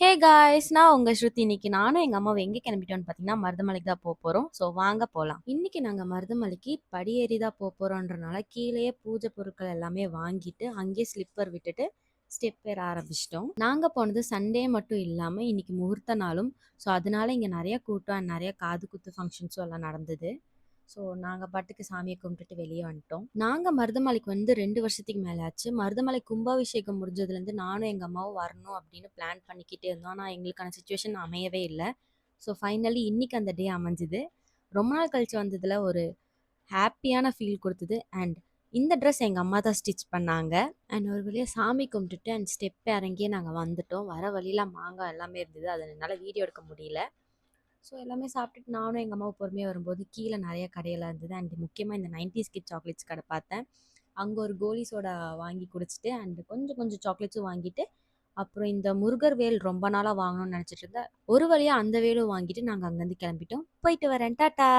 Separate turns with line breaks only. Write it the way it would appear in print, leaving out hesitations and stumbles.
Hey guys! நான் உங்க ஸ்ருதி. இன்னைக்கு நானும் எங்க அம்மாவும் எங்க கிளம்பிட்டோம்னு பார்த்தீங்கன்னா, மருதமலைக்கு தான் போறோம். ஸோ வாங்க போலாம். இன்னைக்கு நாங்க மருதமலைக்கு படியேறி தான் போறோம்ன்றனால, கீழயே பூஜை பொருட்கள் எல்லாமே வாங்கிட்டு, அங்கேயே ஸ்லிப்பர் விட்டுட்டு, ஸ்டெப் ஏற ஆரம்பிச்சிட்டோம். நாங்க போனது சண்டே மட்டும் இல்லாம, இன்னைக்கு முகூர்த்த நாளும். ஸோ அதனால இங்க நெறைய கூட்டம், நெறைய காது குத்து ஃபங்ஷன்ஸும் எல்லாம் நடந்தது. ஸோ நாங்க பாட்டுக்கு சாமிய கும்பிட்டுட்டு வெளிய வந்துட்டோம். நாங்க மருதமலைக்கு வந்து 2 வருஷத்துக்கு மேல ஆச்சு. மருதமலை கும்பாபிஷேகம் முடிஞ்சதுலேருந்து நானும் எங்க அம்மாவும் வரணும் அப்படின்னு பிளான் பண்ணிக்கிட்டே இருந்தோம். ஆனா எங்களுக்கான சிச்சுவேஷன் அமையவே இல்ல. ஸோ ஃபைனலி இன்னைக்கு அந்த டே அமைஞ்சது. ரொம்ப நாள் கழிச்சு வந்ததுல ஒரு ஹாப்பியான ஃபீல் குடுத்தது. அண்ட் இந்த ட்ரெஸ் எங்க அம்மா தான் ஸ்டிச் பண்ணாங்க. அண்ட் ஒரு வழியா சாமி கும்பிட்டுட்டு அண்ட் ஸ்டெப் இறங்கியே நாங்க வந்துட்டோம். வர வழியில மாங்காய் எல்லாமே இருந்தது. அத என்னால வீடியோ எடுக்க முடியல. ஸோ எல்லாமே சாப்பிட்டுட்டு நானும் எங்க அம்மாவும் பொறுமையா வரும்போது, கீழ நெறைய கடையெல்லாம் இருந்தது. அண்ட் முக்கியமா இந்த 90s கிட் சாக்லேட்ஸ் கடை பார்த்தேன். அங்க ஒரு கோலி சோடா வாங்கி குடிச்சுட்டு, அண்ட் கொஞ்சம் கொஞ்சம் சாக்லேட்ஸும் வாங்கிட்டு, அப்புறம் இந்த முருகர் வேல் ரொம்ப நாளா வாங்கணும்னு நெனச்சுட்டு இருந்தேன். ஒரு வழியா அந்த வேலும் வாங்கிட்டு நாங்க அங்கருந்து கெளம்பிட்டோம். போயிட்டு வரேன். டாட்டா!